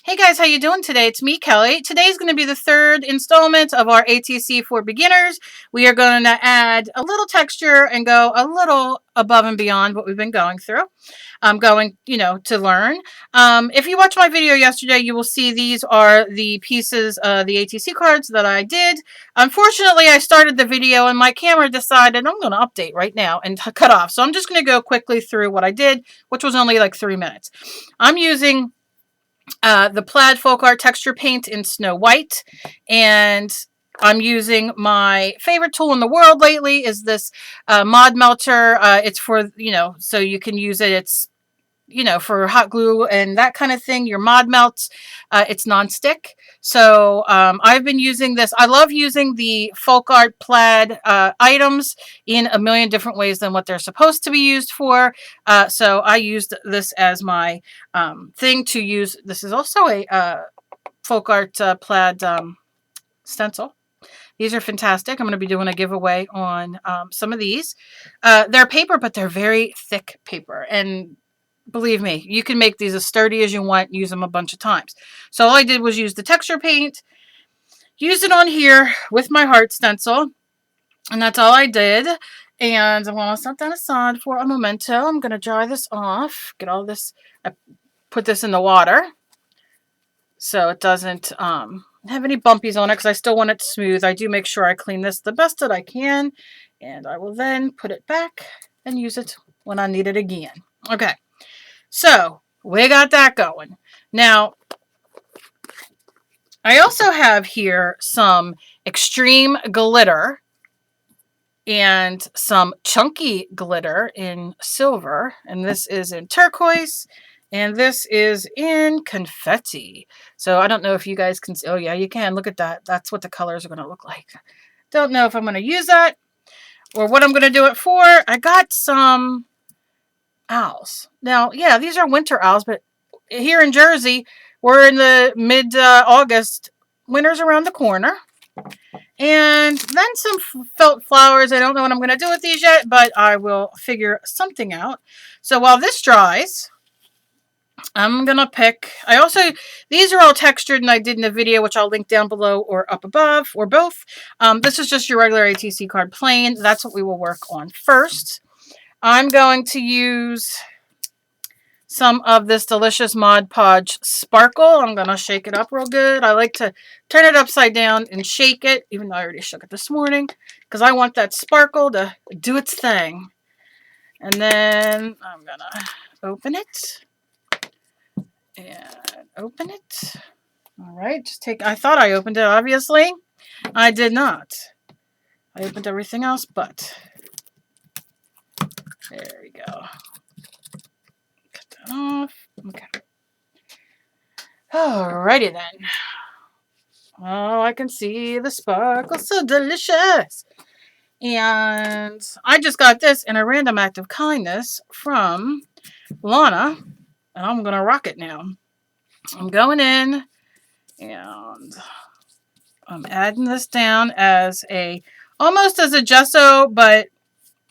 Hey guys, how you doing today? It's me, Kelly. Today's going to be the third installment of our ATC for beginners. We are going to add a little texture and go a little above and beyond what we've been going through. I'm going, to learn. If you watched my video yesterday, you will see these are the pieces, the ATC cards that I did. Unfortunately, I started the video and my camera decided I'm going to update right now and cut off. So I'm just going to go quickly through what I did, which was only like 3 minutes. I'm using the plaid folk art texture paint in Snow White, and I'm using my favorite tool in the world lately is this mod melter. It's for, so you can use it. It's, for hot glue and that kind of thing. Your mod melts. It's non-stick. So I've been using this. I love using the folk art plaid items in a million different ways than what they're supposed to be used for. So I used this as my thing to use. This is also a folk art plaid stencil. These are fantastic. I'm going to be doing a giveaway on some of these. They're paper, but they're very thick paper. And believe me, you can make these as sturdy as you want, use them a bunch of times. So all I did was use the texture paint, use it on here with my heart stencil, and that's all I did. And I'm going to set that aside for a memento. I'm going to dry this off, get all this, I put this in the water so it doesn't have any bumpies on it because I still want it smooth. I do make sure I clean this the best that I can, and I will then put it back and use it when I need it again. Okay. So we got that going. Now, I also have here some extreme glitter and some chunky glitter in silver. And this is in turquoise. And this is in confetti. So I don't know if you guys can see. Oh, yeah, you can. Look at that. That's what the colors are going to look like. Don't know if I'm going to use that or what I'm going to do it for. I got some owls. Now, yeah, these are winter owls, but here in Jersey, we're in the mid-August. Winter's around the corner. And then some felt flowers. I don't know what I'm going to do with these yet, but I will figure something out. So while this dries, I'm going to pick... these are all textured and I did in the video, which I'll link down below or up above, or both. This is just your regular ATC card plain. That's what we will work on first. I'm going to use some of this delicious Mod Podge Sparkle. I'm going to shake it up real good. I like to turn it upside down and shake it, even though I already shook it this morning, because I want that sparkle to do its thing. And then I'm going to open it. And open it. All right, I thought I opened it, obviously. I did not. I opened everything else, but... there we go. Cut that off. Okay. Alrighty then. Oh, I can see the sparkle. So delicious. And I just got this in a random act of kindness from Lana. And I'm going to rock it now. I'm going in and I'm adding this down as almost as a gesso, but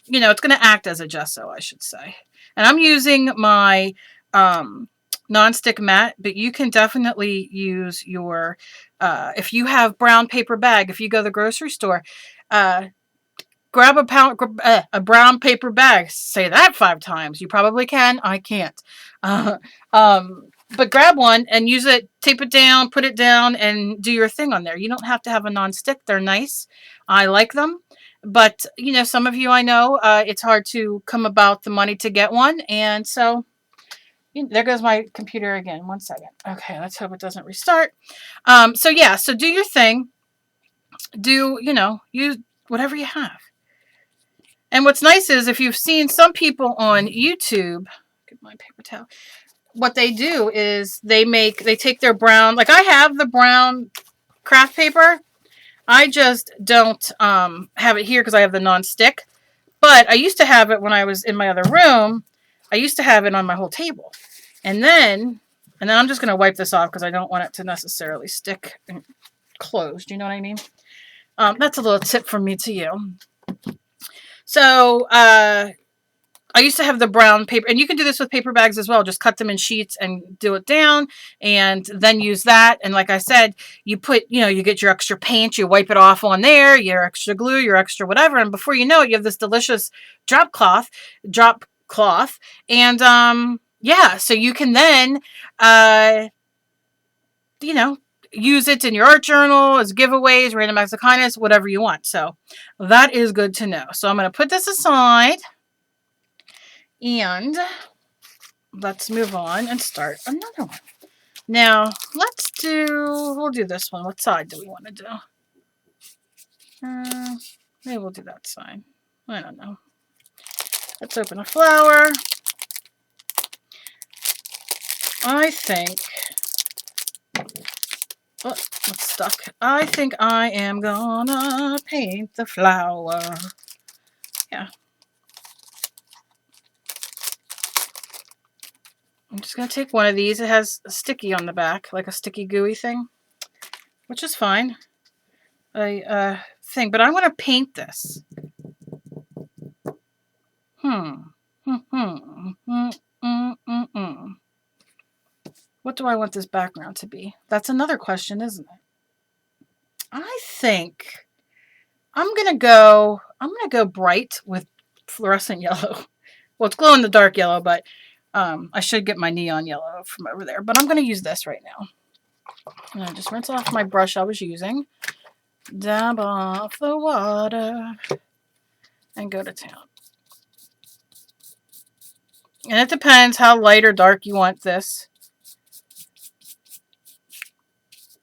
it's going to act as a gesso, I should say. And I'm using my non-stick mat, but you can definitely use your, if you have brown paper bag, if you go to the grocery store, grab a brown paper bag. Say that 5 times. You probably can. I can't. But grab one and use it, tape it down, put it down, and do your thing on there. You don't have to have a non-stick. They're nice. I like them. But, some of you I know, it's hard to come about the money to get one. And so, there goes my computer again. 1 second. Okay, let's hope it doesn't restart. So do your thing. Use whatever you have. And what's nice is if you've seen some people on YouTube, get my paper towel, what they do is they take their brown, like I have the brown craft paper. I just don't have it here because I have the non-stick. But I used to have it when I was in my other room. I used to have it on my whole table. And then I'm just going to wipe this off because I don't want it to necessarily stick closed. You know what I mean? That's a little tip from me to you. So I I used to have the brown paper, and you can do this with paper bags as well. Just cut them in sheets and do it down, and then use that. And like I said, you put, you get your extra paint, you wipe it off on there, your extra glue, your extra whatever, and before you know it, you have this delicious drop cloth, and yeah, so you can then, use it in your art journal as giveaways, random acts of kindness, whatever you want. So that is good to know. So I'm going to put this aside. And let's move on and start another one. Now, we'll do this one. What side do we want to do? Maybe we'll do that side. I don't know. Let's open a flower. I think, oh, it's stuck. I think I am gonna paint the flower. Yeah. I'm just going to take one of these. It has a sticky on the back, like a sticky gooey thing, which is fine. But I want to paint this. What do I want this background to be? That's another question, isn't it? I think I'm going to go bright with fluorescent yellow. Well, it's glow in the dark yellow, but I should get my neon yellow from over there. But I'm going to use this right now. And I just rinse off my brush I was using. Dab off the water. And go to town. And it depends how light or dark you want this.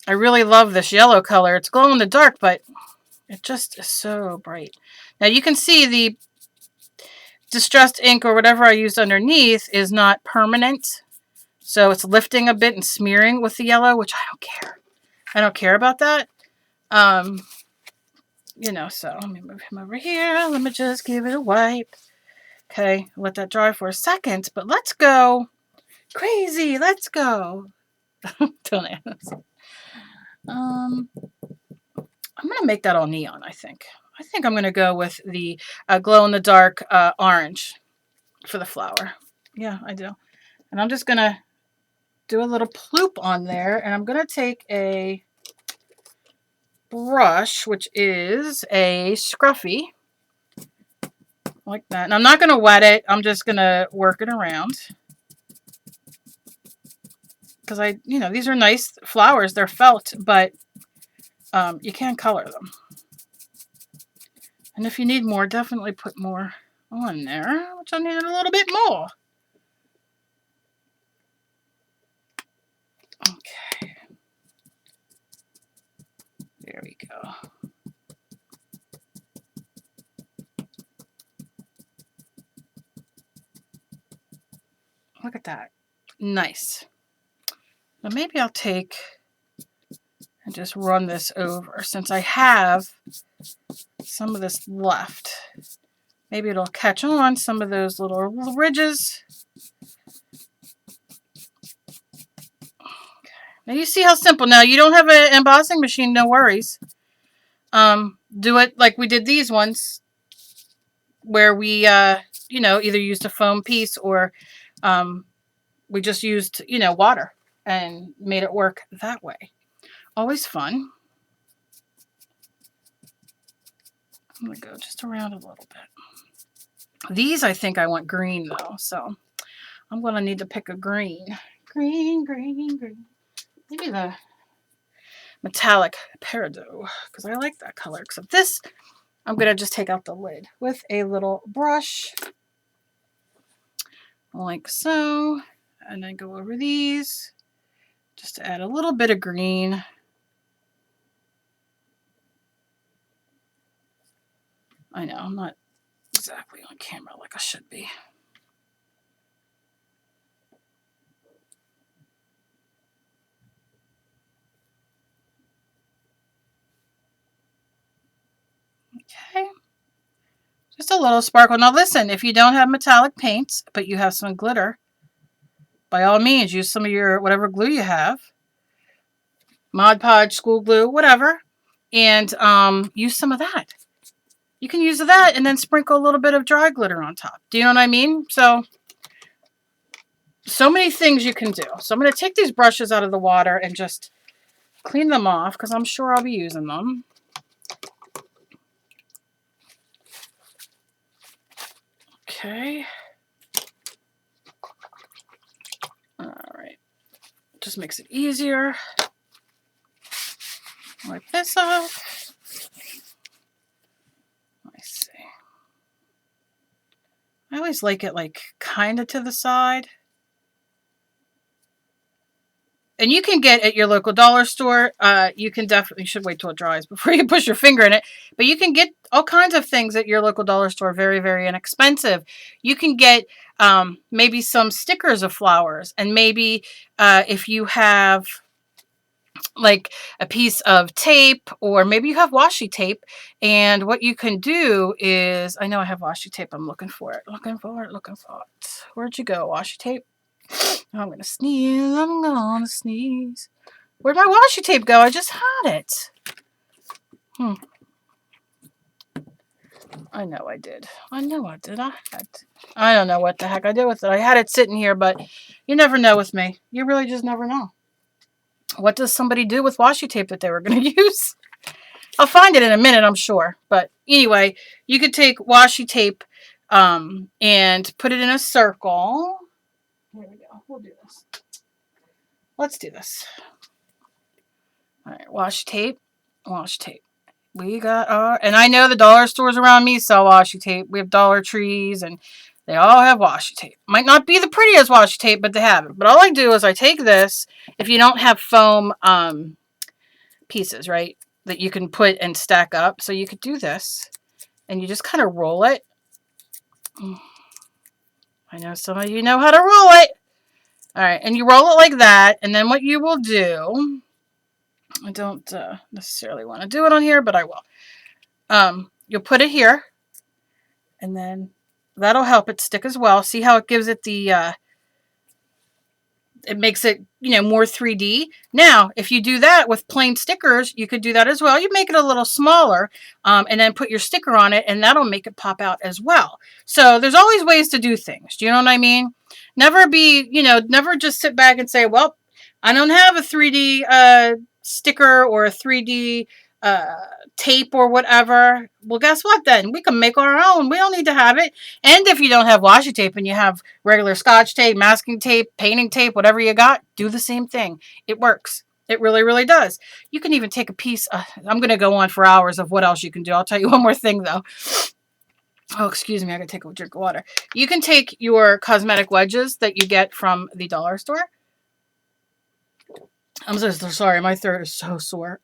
I really love this yellow color. It's glow in the dark, but it just is so bright. Now you can see the distressed ink or whatever I used underneath is not permanent. So it's lifting a bit and smearing with the yellow, which I don't care. I don't care about that. So let me move him over here. Let me just give it a wipe. Okay, let that dry for a second, but let's go crazy. Let's go. Don't ask. I'm going to make that all neon, I think. I think I'm going to go with the glow-in-the-dark orange for the flower. Yeah, I do. And I'm just going to do a little ploop on there, and I'm going to take a brush, which is a scruffy, like that. And I'm not going to wet it. I'm just going to work it around. Because these are nice flowers. They're felt, but you can color them. And if you need more, definitely put more on there, which I needed a little bit more. Okay. There we go. Look at that. Nice. Now maybe I'll take and just run this over since I have some of this left. Maybe it'll catch on some of those little ridges. Okay. Now you see how simple. Now you don't have an embossing machine, no worries. Do it like we did these ones where we, either used a foam piece or we just used, water and made it work that way. Always fun. I'm going to go just around a little bit. These, I think I want green, though, so I'm going to need to pick a green. Green. Maybe the metallic peridot, because I like that color. Except this, I'm going to just take out the lid with a little brush, like so, and then go over these, just to add a little bit of green. I know, I'm not exactly on camera like I should be. Okay. Just a little sparkle. Now listen, if you don't have metallic paints, but you have some glitter, by all means, use some of your whatever glue you have. Mod Podge, school glue, whatever. And use some of that. you can use that and then sprinkle a little bit of dry glitter on top. Do you know what I mean? So many things you can do. So I'm going to take these brushes out of the water and just clean them off because I'm sure I'll be using them. Okay. All right. Just makes it easier. Wipe this off. Let me see. I always like it like kind of to the side. And you can get at your local dollar store, you can definitely, you should wait till it dries before you push your finger in it, but you can get all kinds of things at your local dollar store, very, very inexpensive. You can get maybe some stickers of flowers, and maybe if you have like a piece of tape, or maybe you have washi tape, and what you can do is, I know I have washi tape, I'm looking for it. Where'd you go, washi tape? I'm gonna sneeze. Where'd my washi tape go? I just had it. I know I did. I don't know what the heck I did with it. I had it sitting here, but you never know with me. You really just never know. What does somebody do with washi tape that they were going to use? I'll find it in a minute, I'm sure. But anyway, you could take washi tape and put it in a circle. Here we go. We'll do this. Let's do this. All right, washi tape. We got our, and I know the dollar stores around me sell washi tape. We have Dollar Trees, and they all have washi tape. Might not be the prettiest washi tape, but they have it. But all I do is I take this, if you don't have foam pieces, right, that you can put and stack up. So you could do this, and you just kind of roll it. I know some of you know how to roll it. All right, and you roll it like that, and then what you will do, I don't necessarily want to do it on here, but I will. You'll put it here, and then that'll help it stick as well. See how it gives it the, it makes it, you know, more 3D. Now, if you do that with plain stickers, you could do that as well. You make it a little smaller, and then put your sticker on it, and that'll make it pop out as well. So there's always ways to do things. Do you know what I mean? Never be, you know, never just sit back and say, well, I don't have a 3D sticker or a 3D tape or whatever. Well, guess what then? We can make our own. We don't need to have it. And if you don't have washi tape and you have regular Scotch tape, masking tape, painting tape, whatever you got, do the same thing. It works. It really, really does. You can even take a piece. I'm going to go on for hours of what else you can do. I'll tell you one more thing, though. Oh, excuse me. I got to take a drink of water. You can take your cosmetic wedges that you get from the dollar store. I'm so sorry. My throat is so sore.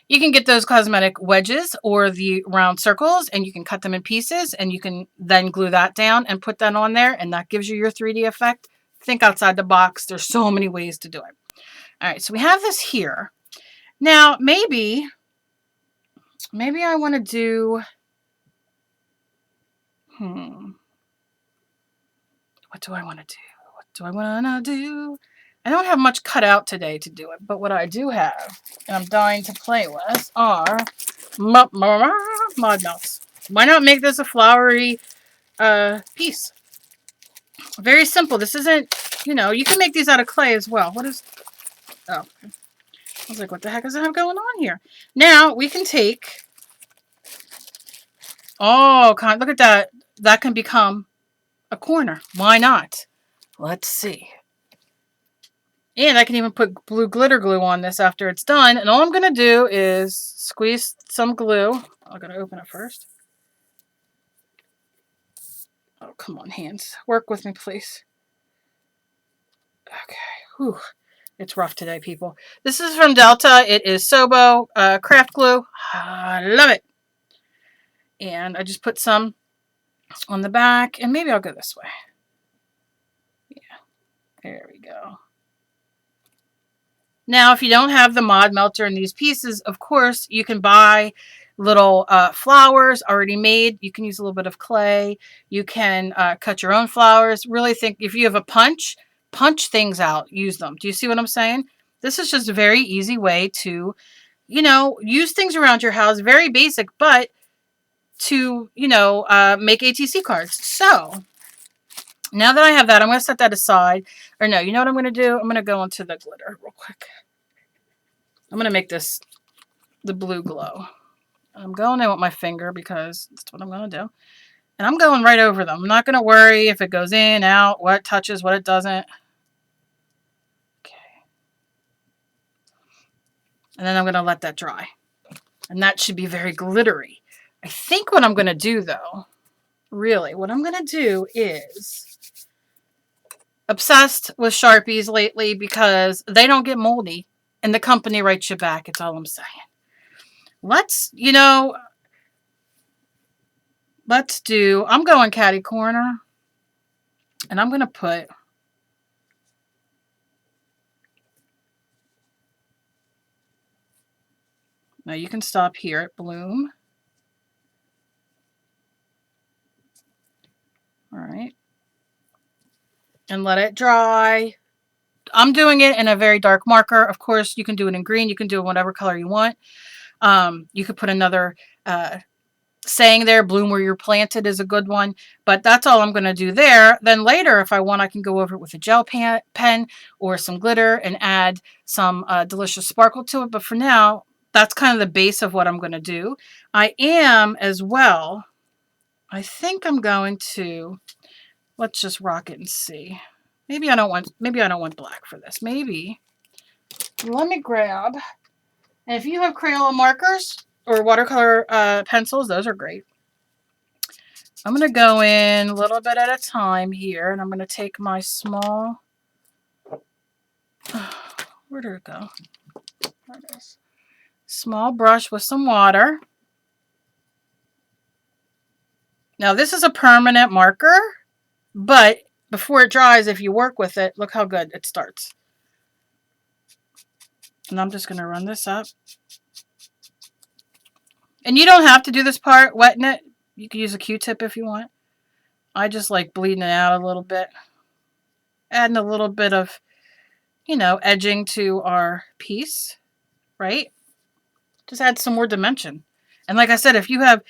You can get those cosmetic wedges or the round circles, and you can cut them in pieces, and you can then glue that down and put that on there, and that gives you your 3D effect. Think outside the box. There's so many ways to do it. All right, so we have this here. Now, maybe I want to do, what do I want to do? I don't have much cut out today to do it, but what I do have, and I'm dying to play with, are mod melts. Why not make this a flowery piece? Very simple. This isn't, you know, you can make these out of clay as well. What is, oh, I was like, what the heck does it have going on here? Now, we can take, oh, look at that. That can become a corner. Why not? Let's see. And I can even put blue glitter glue on this after it's done. And all I'm going to do is squeeze some glue. I'm going to open it first. Oh, come on, hands. Work with me, please. Okay. Whew. It's rough today, people. This is from Delta. It is Sobo craft glue. I love it. And I just put some on the back. And maybe I'll go this way. Yeah. There we go. Now, if you don't have the mod melter in these pieces, of course, you can buy little flowers already made. You can use a little bit of clay. You can cut your own flowers. Really think if you have a punch things out, use them. Do you see what I'm saying? This is just a very easy way to, you know, use things around your house. Very basic, but to, you know, make ATC cards. So now that I have that, I'm going to set that aside. Or no, you know what I'm going to do? I'm going to go into the glitter real quick. I'm going to make this the blue glow. I'm going in with my finger because that's what I'm going to do. And I'm going right over them. I'm not going to worry if it goes in, out, what touches, what it doesn't. Okay. And then I'm going to let that dry. And that should be very glittery. I think what I'm going to do, though, really, what I'm going to do is obsessed with Sharpies lately because they don't get moldy. And the company writes you back. It's all I'm saying. Let's, you know, let's do, I'm going catty corner. And I'm going to put now you can stop here at bloom. All right. And let it dry. I'm doing it in a very dark marker. Of course, you can do it in green. You can do it whatever color you want. You could put another saying there, bloom where you're planted is a good one. But that's all I'm going to do there. Then later, if I want, I can go over it with a gel pen or some glitter and add some delicious sparkle to it. But for now, that's kind of the base of what I'm going to do. I am as well, I think I'm going to, let's just rock it and see. Maybe I don't want black for this. Maybe, let me grab, and if you have Crayola markers or watercolor pencils, those are great. I'm going to go in a little bit at a time here, and I'm going to take my small, where did it go? There it is. Small brush with some water. Now this is a permanent marker, but before it dries, if you work with it, look how good it starts. And I'm just going to run this up. And you don't have to do this part, wetting it. You can use a Q-tip if you want. I just like bleeding it out a little bit. Adding a little bit of, you know, edging to our piece, right? Just add some more dimension. And like I said, if you have,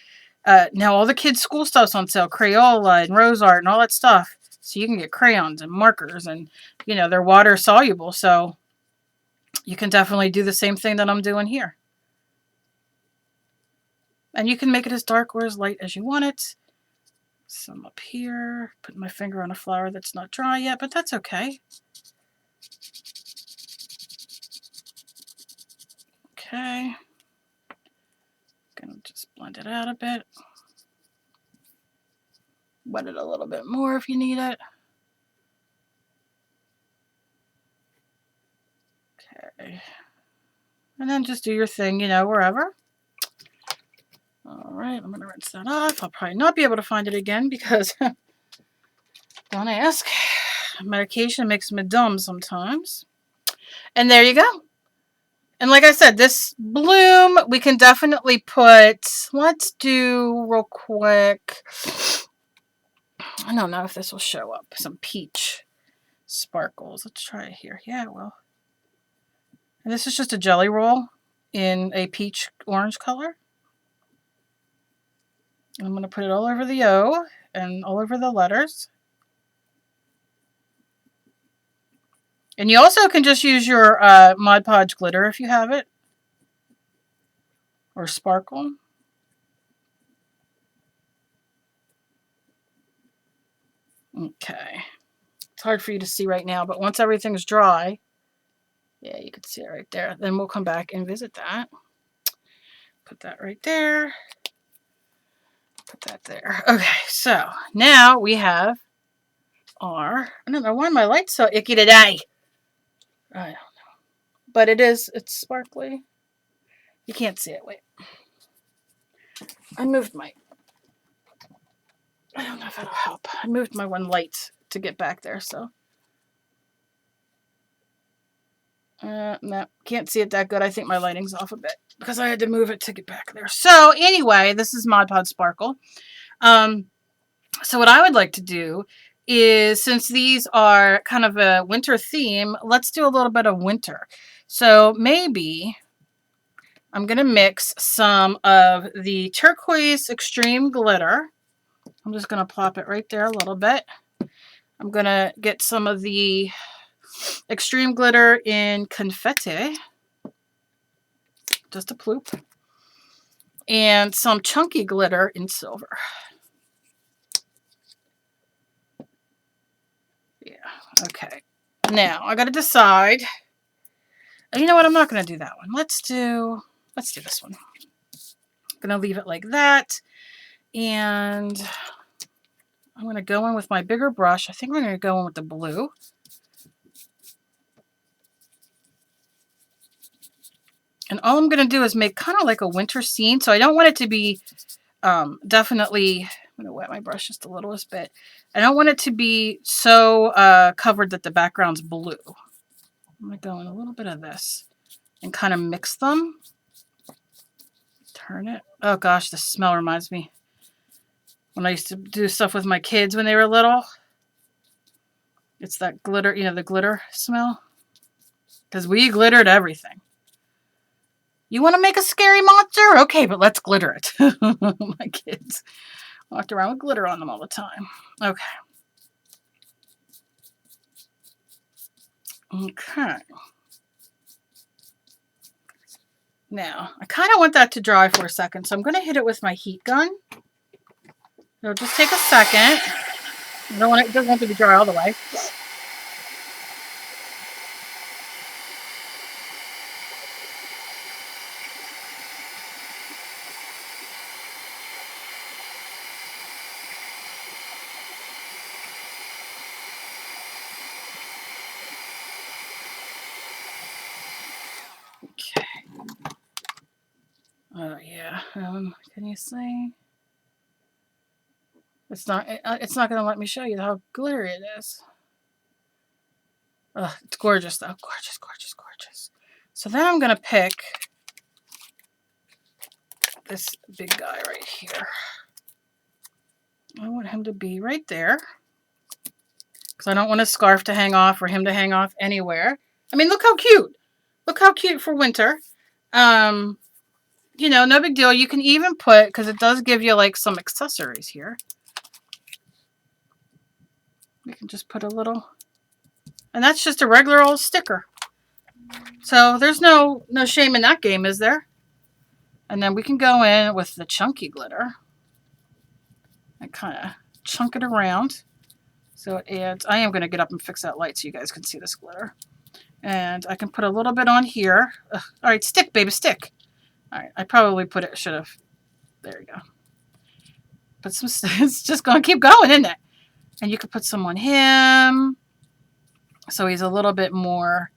now all the kids' school stuff's on sale. Crayola and Rose Art and all that stuff. So you can get crayons and markers and, you know, they're water soluble. So you can definitely do the same thing that I'm doing here. And you can make it as dark or as light as you want it. Some up here. Put my finger on a flower that's not dry yet, but that's okay. Okay. Gonna just blend it out a bit. Wet it a little bit more if you need it. Okay. And then just do your thing, you know, wherever. All right, I'm going to rinse that off. I'll probably not be able to find it again because, don't ask, medication makes me dumb sometimes. And there you go. And like I said, this bloom, we can definitely put, let's do real quick, I don't know if this will show up, some peach sparkles. Let's try it here. Yeah, it will. And this is just a jelly roll in a peach orange color. I'm going to put it all over the O and all over the letters. And you also can just use your Mod Podge glitter if you have it. Or sparkle. Okay. It's hard for you to see right now, but once everything's dry, yeah, you can see it right there. Then we'll come back and visit that. Put that right there. Put that there. Okay, so now we have our, I don't know why my light's so icky today. I don't know. But it's sparkly. You can't see it. Wait. I moved my, I don't know if that'll help. I moved my one light to get back there, so. No, can't see it that good. I think my lighting's off a bit because I had to move it to get back there. So anyway, this is Mod Podge Sparkle. So what I would like to do is, since these are kind of a winter theme, let's do a little bit of winter. So maybe I'm going to mix some of the turquoise extreme glitter. I'm just going to plop it right there a little bit. I'm going to get some of the extreme glitter in confetti. Just a ploop. And some chunky glitter in silver. Yeah, okay. Now, I got to decide. You know what? I'm not going to do that one. Let's do this one. I'm going to leave it like that. And I'm going to go in with my bigger brush. I think I'm going to go in with the blue. And all I'm going to do is make kind of like a winter scene. So I don't want it to be definitely, I'm going to wet my brush just a little bit. I don't want it to be so covered that the background's blue. I'm going to go in a little bit of this and kind of mix them. Turn it. Oh gosh, the smell reminds me when I used to do stuff with my kids when they were little. It's that glitter, you know, the glitter smell. Because we glittered everything. You want to make a scary monster? Okay, but let's glitter it. My kids walked around with glitter on them all the time. Okay. Okay. Now, I kind of want that to dry for a second, so I'm going to hit it with my heat gun. It'll just take a second. It doesn't want it to be dry all the way. Okay. Oh yeah. Can you see? It's not going to let me show you how glittery it is. Oh, it's gorgeous though. Gorgeous, gorgeous, gorgeous. So then I'm going to pick this big guy right here. I want him to be right there. Because I don't want a scarf to hang off or him to hang off anywhere. I mean, look how cute. Look how cute for winter. You know, no big deal. You can even put, because it does give you like some accessories here. You can just put a little, and that's just a regular old sticker. So there's no shame in that game, is there? And then we can go in with the chunky glitter and kind of chunk it around. So it adds, I am going to get up and fix that light so you guys can see this glitter. And I can put a little bit on here. Ugh. All right, stick, baby, stick. All right, I probably should have, there you go. Put some, it's just going to keep going, isn't it? And you could put some on him. So he's a little bit more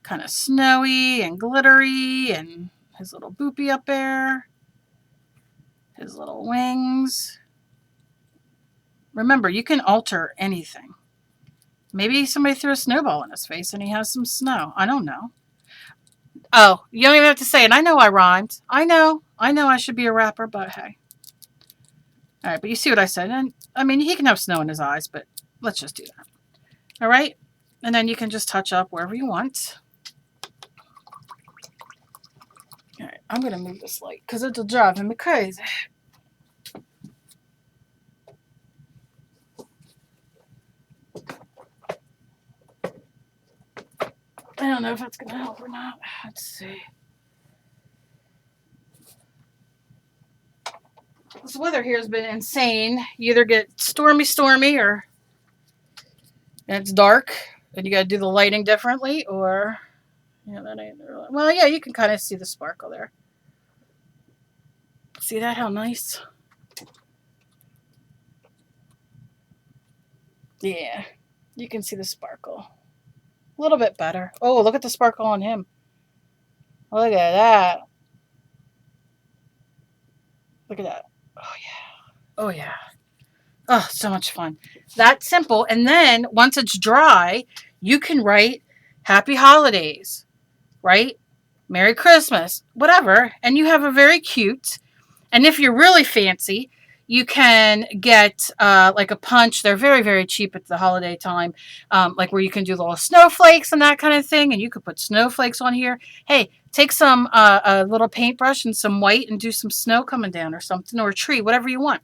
kind of snowy and glittery, and his little boopy up there. His little wings. Remember, you can alter anything. Maybe somebody threw a snowball in his face and he has some snow. I don't know. Oh, you don't even have to say it. I know I rhymed. I know I should be a rapper, but hey. All right, but you see what I said. And I mean, he can have snow in his eyes, but let's just do that. All right. And then you can just touch up wherever you want. All right, I'm going to move this light because it'll drive me crazy. I don't know if that's going to help or not. Let's see. This weather here has been insane. You either get stormy, or it's dark, and you got to do the lighting differently, or, yeah, that ain't really, well, yeah, you can kind of see the sparkle there. See that? How nice. Yeah, you can see the sparkle. A little bit better. Oh, look at the sparkle on him. Look at that. Look at that. Oh, yeah. Oh, yeah. Oh, so much fun. That's simple. And then once it's dry, you can write Happy Holidays, right? Merry Christmas, whatever. And you have a very cute, and if you're really fancy, You can get like a punch. They're very, very cheap at the holiday time, like where you can do little snowflakes and that kind of thing. And you could put snowflakes on here. Hey, take some a little paintbrush and some white and do some snow coming down or something, or a tree, whatever you want.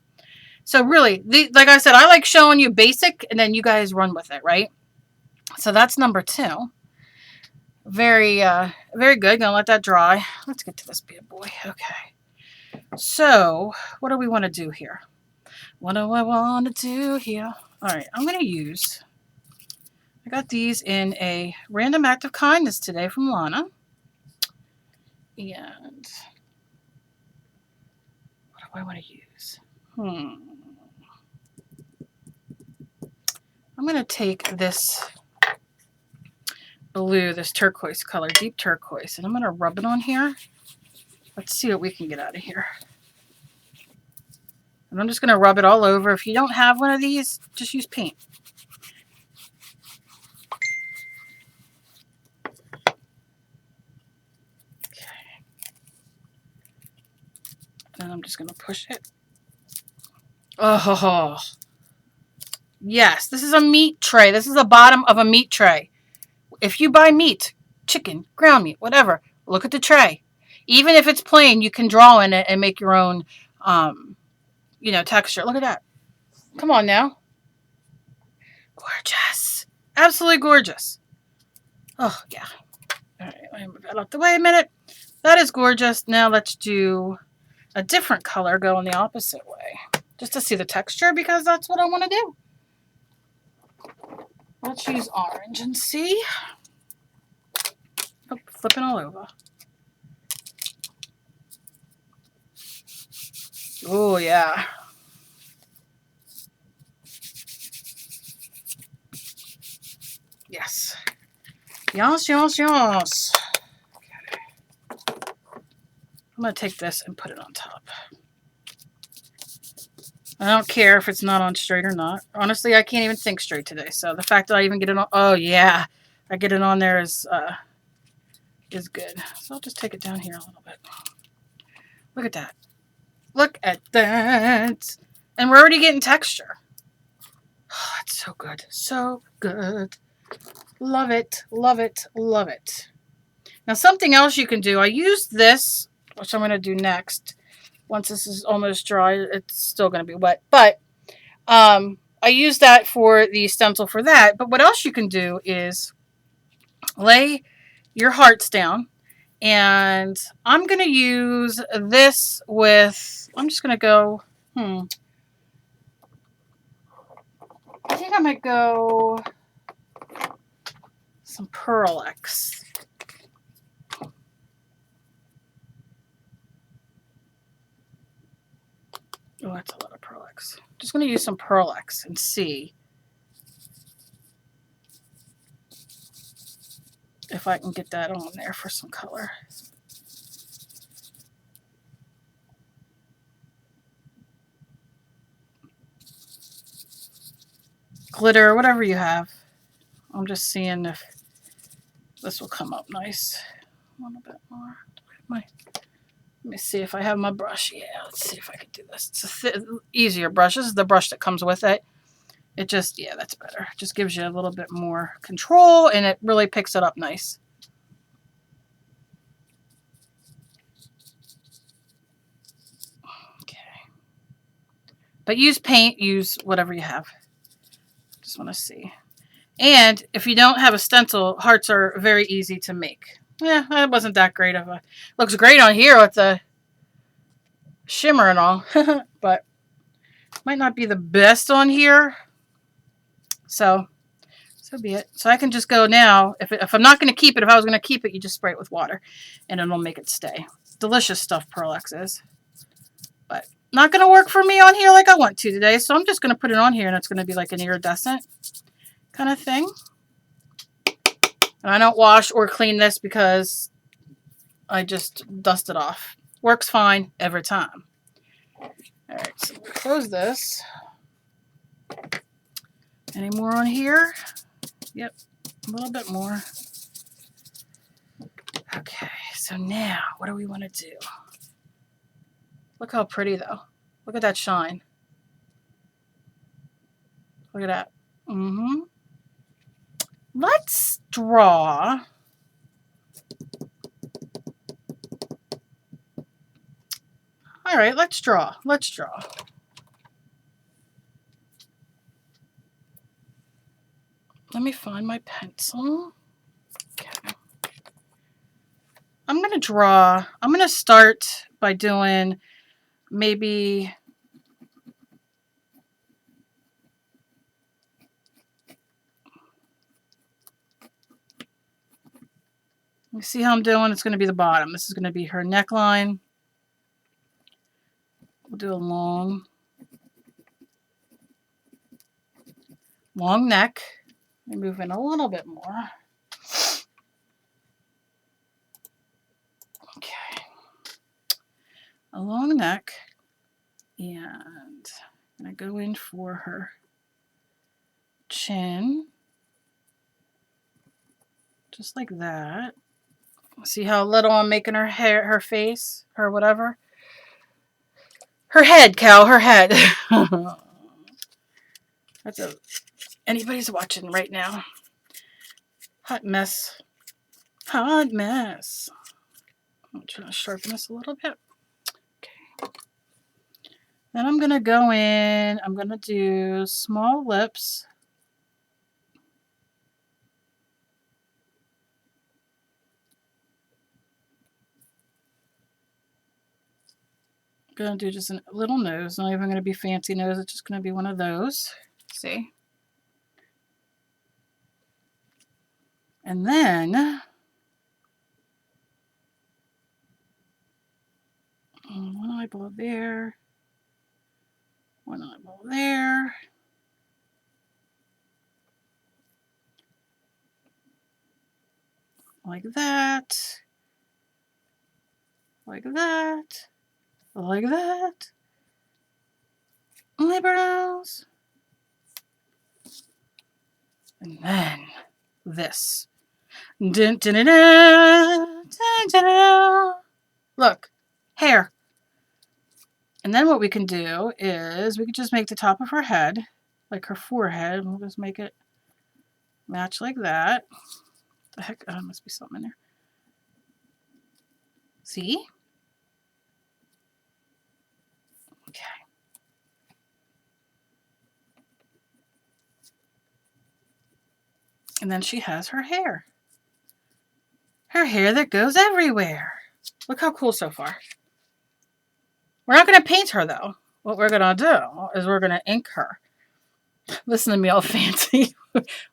So really, like I said, I like showing you basic and then you guys run with it, right? So that's number 2. Very, very good. Gonna let that dry. Let's get to this bad boy. Okay. So what do we want to do here? What do I want to do here? All right, I'm going to use, I got these in a Random Act of Kindness today from Lana. And what do I want to use? I'm going to take this blue, this turquoise color, deep turquoise, and I'm going to rub it on here. Let's see what we can get out of here. And I'm just going to rub it all over. If you don't have one of these, just use paint. Okay. And I'm just going to push it. Oh, yes. This is a meat tray. This is the bottom of a meat tray. If you buy meat, chicken, ground meat, whatever, look at the tray. Even if it's plain, you can draw in it and make your own, you know, texture. Look at that. Come on now. Gorgeous. Absolutely gorgeous. Oh, yeah. All right, let me move that out the way a minute. That is gorgeous. Now let's do a different color, go in the opposite way. Just to see the texture, because that's what I want to do. Let's use orange and see. Oh, flipping all over. Oh, yeah. Yes. Yes, yes, yes. Okay. I'm going to take this and put it on top. I don't care if it's not on straight or not. Honestly, I can't even think straight today. So the fact that I even get it on, oh yeah, I get it on there is good. So I'll just take it down here a little bit. Look at that. Look at that. And we're already getting texture. Oh, it's so good. So good. Love it. Love it. Love it. Now something else you can do. I used this, which I'm going to do next. Once this is almost dry, it's still going to be wet. But I use that for the stencil for that. But what else you can do is lay your hearts down. And I'm going to use this with, I'm just going to go, I think I might go some Pearl X. Oh, that's a lot of Pearl X. Just going to use some Pearl X and see if I can get that on there for some color. Glitter, whatever you have. I'm just seeing if this will come up nice. A little bit more. Let me see if I have my brush. Yeah, let's see if I can do this. It's a easier brush. This is the brush that comes with it. It just, yeah, that's better. It just gives you a little bit more control, and it really picks it up nice. Okay. But use paint, use whatever you have. Just want to see. And if you don't have a stencil, hearts are very easy to make. Yeah, it wasn't that great of a... Looks great on here with the shimmer and all, but might not be the best on here. So be it. So I can just go now. If I'm not going to keep it, if I was going to keep it, you just spray it with water, and it'll make it stay. Delicious stuff, Pearl X is. But not going to work for me on here like I want to today, so I'm just going to put it on here, and it's going to be like an iridescent kind of thing. And I don't wash or clean this because I just dust it off. Works fine every time. Alright, so we'll close this. Any more on here? Yep, a little bit more. Okay, so now what do we want to do? Look how pretty though. Look at that shine. Look at that. Let's draw. All right, let's draw. Let's draw. Let me find my pencil. Okay. I'm going to draw. I'm going to start by doing maybe you see how I'm doing? It's going to be the bottom. This is going to be her neckline. We'll do a long neck. Let me move in a little bit more. Okay. A long neck. And I'm going to go in for her chin. Just like that. See how little I'm making her hair, her face, her whatever? Her head, Cal, her head. That's a... Anybody's watching right now. Hot mess. Hot mess. I'm trying to sharpen this a little bit. Okay. Then I'm going to go in. I'm going to do small lips. I'm going to do just a little nose. Not even going to be fancy nose. It's just going to be one of those. See? And then one eyeball there. One eyeball there. Like that. Like that. Like that. Eyebrows. And then this. Dun, dun, dun, dun, dun, dun, dun. Look, hair. And then what we can do is we can just make the top of her head, like her forehead. We'll just make it match like that. The heck? Oh, there must be something in there. See? Okay. And then she has her hair. Her hair that goes everywhere. Look how cool so far. We're not going to paint her, though. What we're going to do is we're going to ink her. Listen to me all fancy.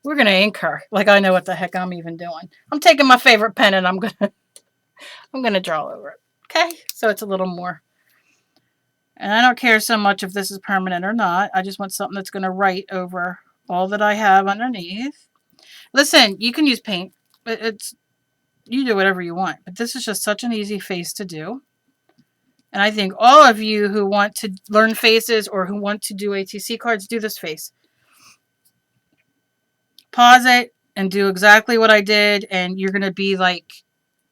We're going to ink her. Like I know what the heck I'm even doing. I'm taking my favorite pen and I'm going to draw over it. Okay? So it's a little more. And I don't care so much if this is permanent or not. I just want something that's going to write over all that I have underneath. Listen, you can use paint. You do whatever you want. But this is just such an easy face to do. And I think all of you who want to learn faces or who want to do ATC cards, do this face. Pause it and do exactly what I did. And you're going to be like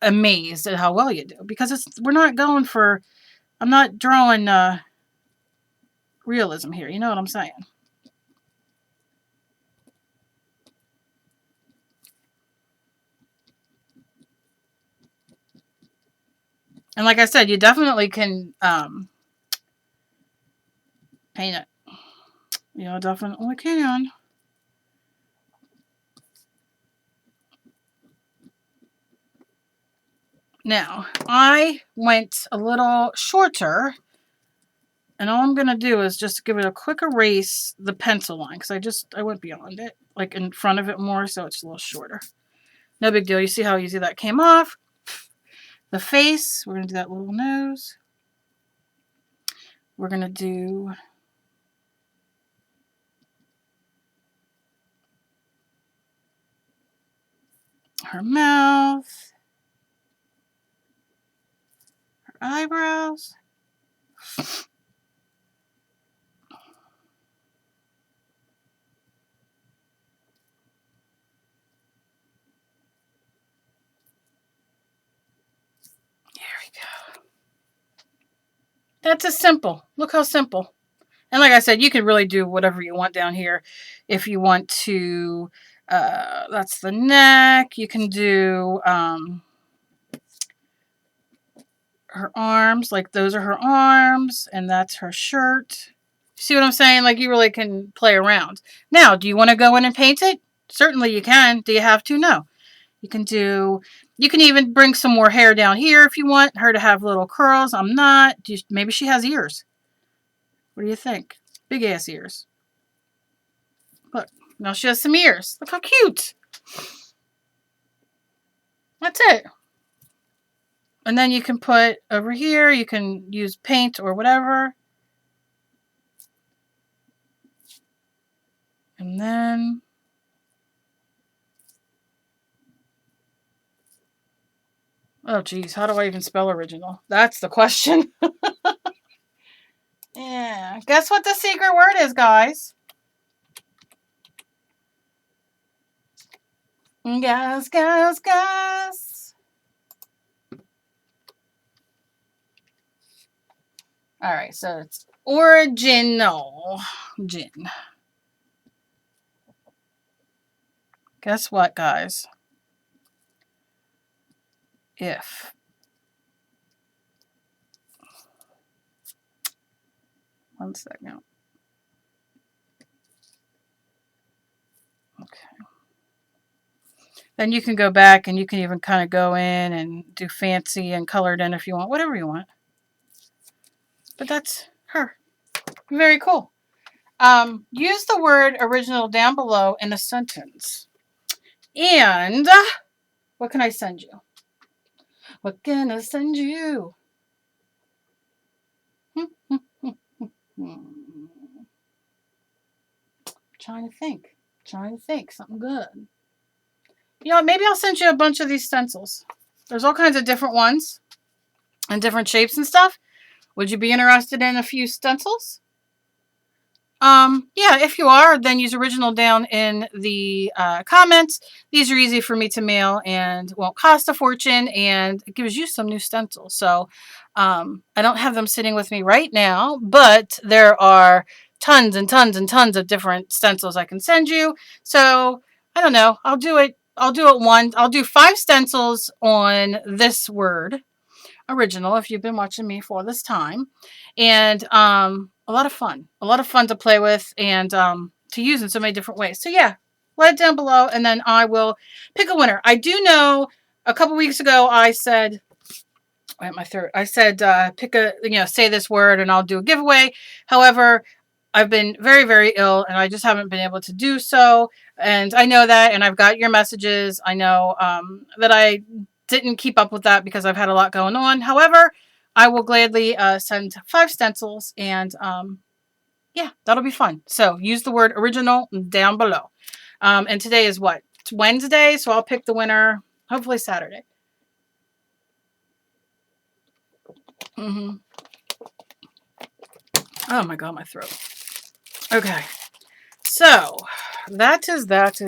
amazed at how well you do. Because we're not going for... I'm not drawing realism here. You know what I'm saying? And like I said, you definitely can paint it. You definitely can. Now, I went a little shorter. And all I'm going to do is just give it a quick erase the pencil line. Because I went beyond it. Like in front of it more. So it's a little shorter. No big deal. You see how easy that came off. The face. We're going to do that little nose. We're going to do... her mouth. Her eyebrows. There we go. That's as simple. Look how simple. And like I said, you can really do whatever you want down here. If you want to, that's the neck. You can do her arms, like those are her arms, and that's her shirt. See what I'm saying? Like you really can play around. Now, do you want to go in and paint it? Certainly you can. Do you have to? No. You can do, you can even bring some more hair down here if you want her to have little curls. I'm not. Maybe she has ears. What do you think? Big ass ears. Look, now she has some ears. Look how cute. That's it. And then you can put over here, you can use paint or whatever. And then oh geez, how do I even spell original? That's the question. Yeah. Guess what the secret word is, guys? Guys, guys, guys. Alright, so it's original. Gin. Guess what, guys? If one second. Okay. Then you can go back and you can even kind of go in and do fancy and colored in if you want, whatever you want. But that's her. Very cool. Use the word original down below in a sentence. And what can I send you? What can I send you? Trying to think. Trying to think. Something good. You know, maybe I'll send you a bunch of these stencils. There's all kinds of different ones and different shapes and stuff. Would you be interested in a few stencils? Yeah, if you are, then use original down in the comments. These are easy for me to mail and won't cost a fortune, and it gives you some new stencils. So I don't have them sitting with me right now, but there are tons and tons and tons of different stencils I can send you. So I don't know. I'll do it one. I'll do 5 stencils on this word. Original, if you've been watching me for this time, and a lot of fun to play with and to use in so many different ways. So yeah, let it down below and then I will pick a winner. I do know a couple weeks ago I said, my throat, I said pick a, say this word and I'll do a giveaway. However, I've been very, very ill and I just haven't been able to do so. And I know that, and I've got your messages. I know that I didn't keep up with that because I've had a lot going on. However, I will gladly send 5 stencils and yeah, that'll be fun. So use the word original down below. And today is what? It's Wednesday, so I'll pick the winner hopefully Saturday. Oh my God, my throat. Okay. So that is that.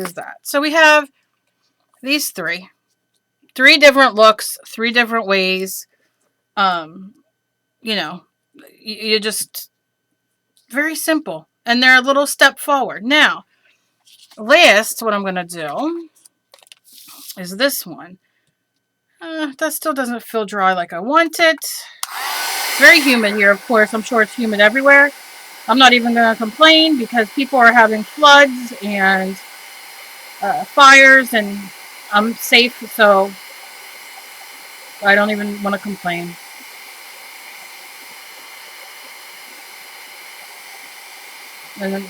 So we have these 3 different looks, 3 different ways. You just very simple, and they're a little step forward. Now, last, what I'm going to do is this one. That still doesn't feel dry like I want it. It's very humid here, of course. I'm sure it's humid everywhere. I'm not even going to complain because people are having floods and fires, and I'm safe, so I don't even want to complain. And then,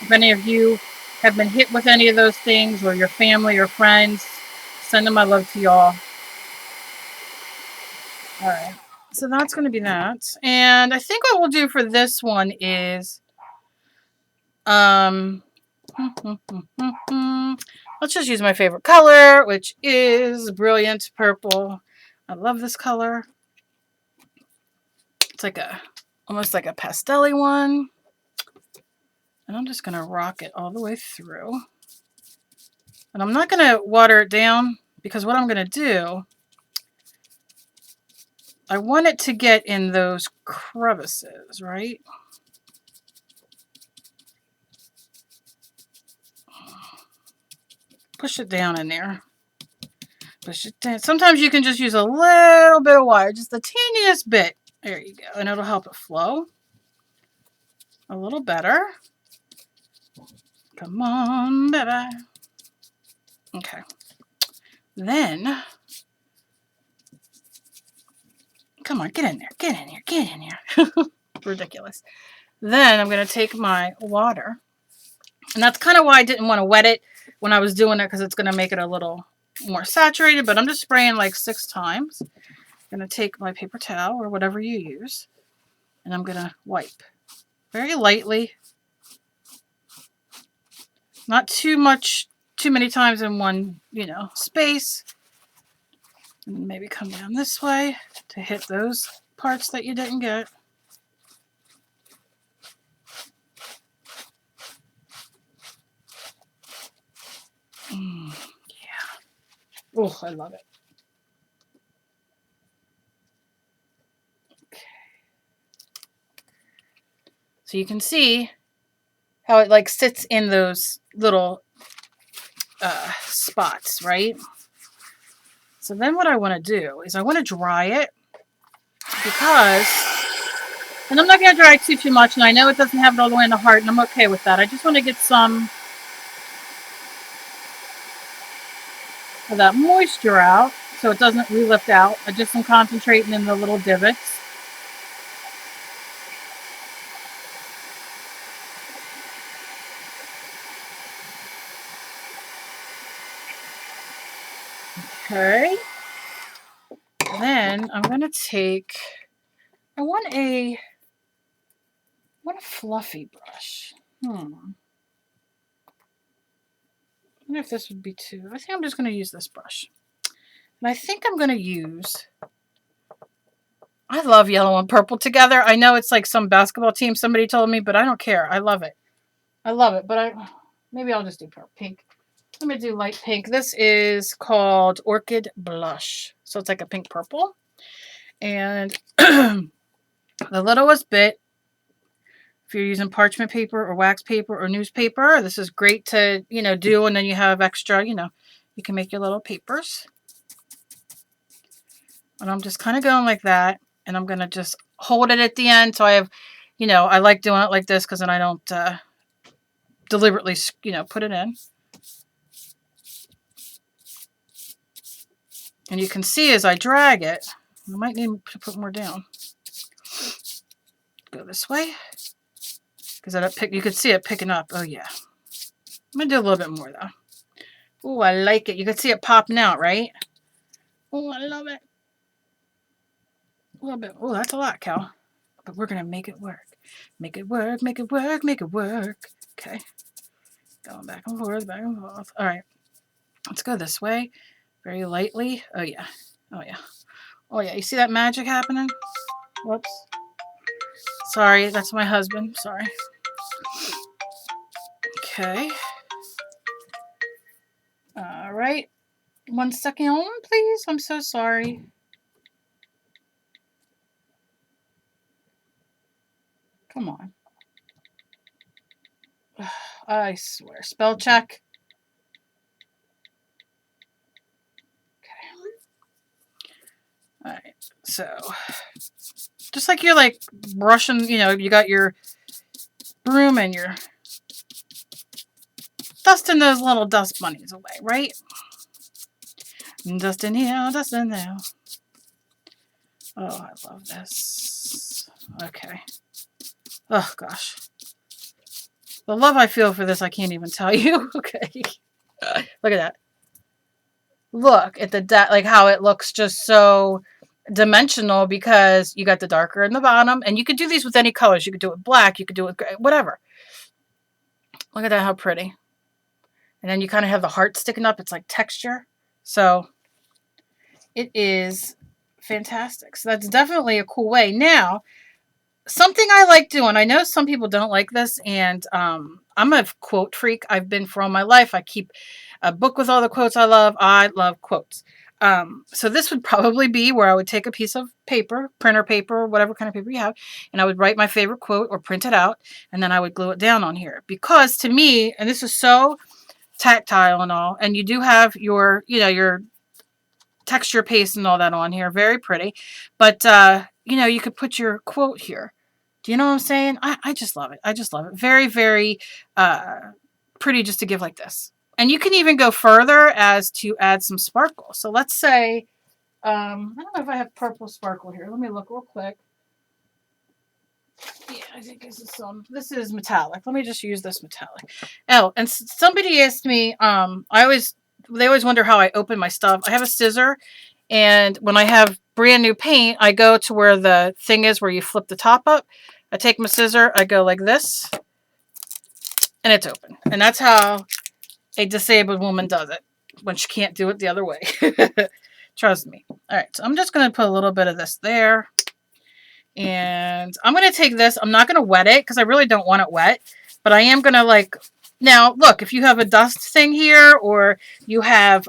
if any of you have been hit with any of those things, or your family or friends, sending my love to y'all. All right. So that's going to be that. And I think what we'll do for this one is, let's just use my favorite color, which is Brilliant Purple. I love this color. It's like almost like a pastel-y one. And I'm just going to rock it all the way through. And I'm not going to water it down because what I'm going to do, I want it to get in those crevices, right? push it down in there. Push it down. Sometimes you can just use a little bit of wire, just the teeniest bit. There you go. And it'll help it flow a little better. Come on, baby. Okay. Then, come on, get in there. Get in here. Get in here. Ridiculous. Then I'm going to take my water. And that's kind of why I didn't want to wet it when I was doing it, because it's going to make it a little more saturated. But I'm just spraying like 6 times. I'm going to take my paper towel or whatever you use. And I'm going to wipe very lightly. Not too much, too many times in one, space. And maybe come down this way to hit those parts that you didn't get. Yeah. Oh, I love it. Okay. So you can see how it like sits in those little spots, right? So then what I want to do is I want to dry it, because, and I'm not going to dry it too much, and I know it doesn't have it all the way in the heart, and I'm okay with that. I just want to get some of that moisture out so it doesn't re-lift out. I just am concentrating in the little divots. Okay. Then I'm going to take, I want a fluffy brush. I wonder if this would be too, I think I'm just going to use this brush. And I think I'm going to use, I love yellow and purple together. I know it's like some basketball team, somebody told me, but I don't care. I love it. I love it, but maybe I'll just do pink. Let me do light pink. This is called Orchid Blush. So it's like a pink purple. And the littlest bit, if you're using parchment paper or wax paper or newspaper, this is great to, do, and then you have extra, you can make your little papers. And I'm just kind of going like that, and I'm going to just hold it at the end. So I have, I like doing it like this because then I don't deliberately, put it in. And you can see as I drag it, I might need to put more down. Go this way. Because you can see it picking up. Oh, yeah. I'm going to do a little bit more, though. Oh, I like it. You can see it popping out, right? Oh, I love it. A little bit. Oh, that's a lot, Cal. But we're going to make it work. Make it work, make it work, make it work. Okay. Going back and forth, back and forth. All right. Let's go this way. Very lightly. Oh, yeah. Oh, yeah. Oh, yeah. You see that magic happening? Whoops. Sorry, that's my husband. Sorry. Okay. All right. 1 second, please. I'm so sorry. Come on. I swear. Spell check. All right, so just like you're like brushing, you got your broom and you're dusting those little dust bunnies away, right? Dust in here, dust in there. Oh, I love this. Okay. Oh, gosh. The love I feel for this, I can't even tell you. Okay. Look at that. Look at the like how it looks just so dimensional, because you got the darker in the bottom, and you could do these with any colors. You could do it with black, you could do it with gray, whatever. Look at that, how pretty. And then you kind of have the heart sticking up. It's like texture. So it is fantastic. So that's definitely a cool way. Now, something I like doing, I know some people don't like this, and I'm a quote freak. I've been for all my life. I keep a book with all the quotes I love. I love quotes. So this would probably be where I would take a piece of paper, printer paper, whatever kind of paper you have, and I would write my favorite quote or print it out, and then I would glue it down on here. Because to me, and this is so tactile and all. And you do have your, you know, your texture paste and all that on here. Very pretty. But, you know, you could put your quote here. Do you know what I'm saying? I just love it. I just love it. Very, very pretty just to give like this. And you can even go further as to add some sparkle. So let's say, I don't know if I have purple sparkle here. Let me look real quick. Yeah, I think this is metallic. Let me just use this metallic. Oh, and somebody asked me, they always wonder how I open my stuff. I have a scissor, and when I have brand new paint, I go to where the thing is where you flip the top up. I take my scissor, I go like this, and it's open. And that's how a disabled woman does it when she can't do it the other way. Trust me. All right, so I'm just going to put a little bit of this there. And I'm going to take this. I'm not going to wet it because I really don't want it wet. But I am going to like... Now, look, if you have a dust thing here or you have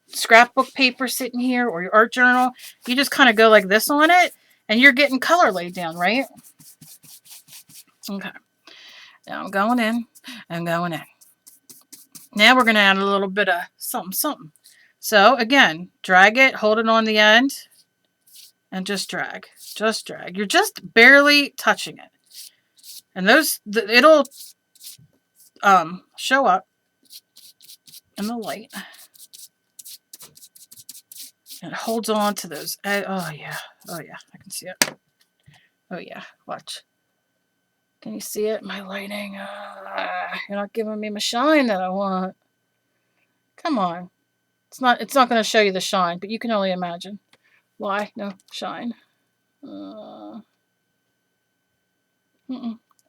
scrapbook paper sitting here or your art journal, you just kind of go like this on it and you're getting color laid down, right? Okay. Now I'm going in and going in. Now we're going to add a little bit of something, something. So, again, drag it, hold it on the end, and just drag. Just drag. You're just barely touching it. And it'll show up in the light. And it holds on to those. Oh, yeah. Oh, yeah. I can see it. Oh, yeah. Watch. Can you see it? My lighting. You're not giving me my shine that I want. Come on. It's not going to show you the shine, but you can only imagine. Why? No shine. It's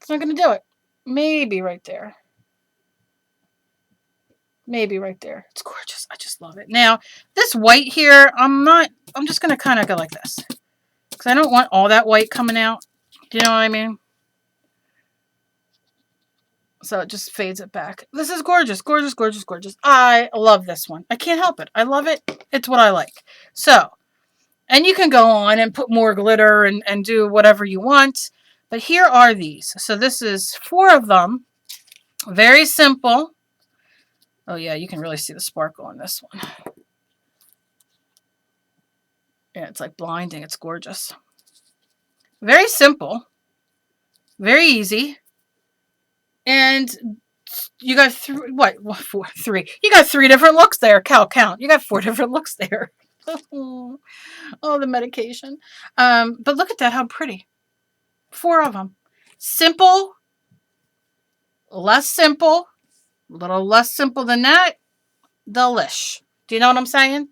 not going to do it. Maybe right there. Maybe right there. It's gorgeous. I just love it. Now, this white here, I'm just going to kind of go like this. Because I don't want all that white coming out. Do you know what I mean? So it just fades it back. This is gorgeous. Gorgeous, gorgeous, gorgeous. I love this one. I can't help it. I love it. It's what I like. So, and you can go on and put more glitter and do whatever you want. But here are these. So this is 4 of them. Very simple. Oh, yeah, you can really see the sparkle on this one. Yeah, it's like blinding. It's gorgeous. Very simple. Very easy. And you got 3, what? 4, 3. You got 3 different looks there. Count. You got 4 different looks there. Oh, the medication. But look at that. How pretty. 4 of them. Simple. Less simple. A little less simple than that. Delish. Do you know what I'm saying?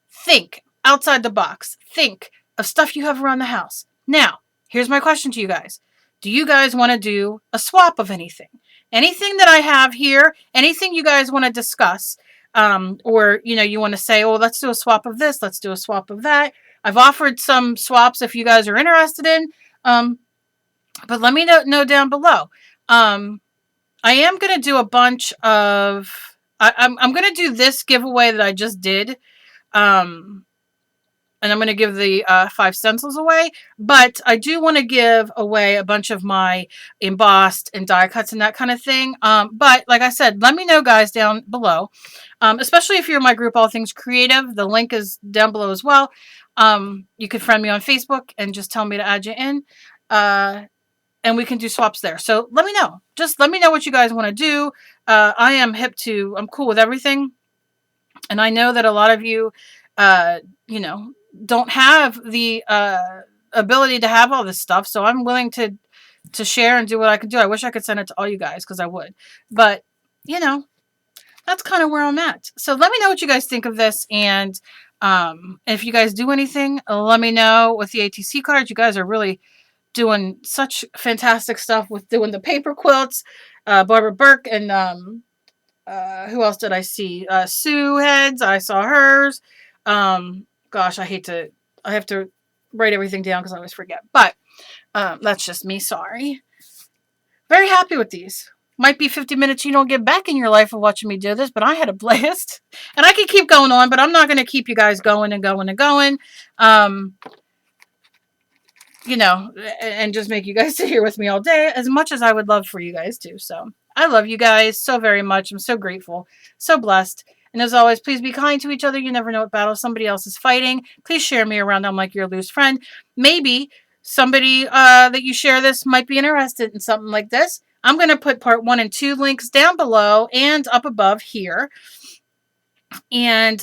Think outside the box. Think of stuff you have around the house. Now, here's my question to you guys. Do you guys want to do a swap of anything? Anything that I have here, anything you guys want to discuss, or, you know, you want to say, oh, let's do a swap of this, let's do a swap of that. I've offered some swaps if you guys are interested in, but let me know down below. I am going to do a bunch of, I'm going to do this giveaway that I just did, and I'm going to give the 5 stencils away. But I do want to give away a bunch of my embossed and die cuts and that kind of thing. But like I said, let me know, guys, down below. Especially if you're in my group, All Things Creative. The link is down below as well. You can friend me on Facebook and just tell me to add you in. And we can do swaps there. So let me know. Just let me know what you guys want to do. I'm cool with everything. And I know that a lot of you, you know, don't have the ability to have all this stuff. So I'm willing to share and do what I can do. I wish I could send it to all you guys because I would. But, you know, that's kind of where I'm at. So let me know what you guys think of this. And if you guys do anything, let me know with the ATC cards. You guys are really doing such fantastic stuff with doing the paper quilts. Barbara Burke and who else did I see? Sue Heads. I saw hers. Gosh, I have to write everything down because I always forget. But that's just me. Sorry. Very happy with these. Might be 50 minutes you don't get back in your life of watching me do this, but I had a blast. And I could keep going on, but I'm not going to keep you guys going and going and going. You know, and just make you guys sit here with me all day, as much as I would love for you guys to. So I love you guys so very much. I'm so grateful, so blessed. And as always, please be kind to each other. You never know what battle somebody else is fighting. Please share me around. I'm like your loose friend. Maybe somebody that you share this might be interested in something like this. I'm going to put part 1 and 2 links down below and up above here. And,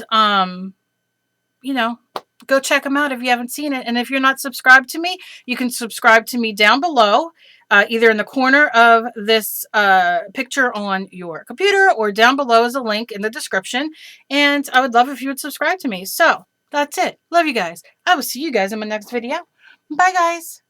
you know, go check them out if you haven't seen it. And if you're not subscribed to me, you can subscribe to me down below, either in the corner of this picture on your computer or down below is a link in the description. And I would love if you would subscribe to me. So that's it. Love you guys. I will see you guys in my next video. Bye, guys.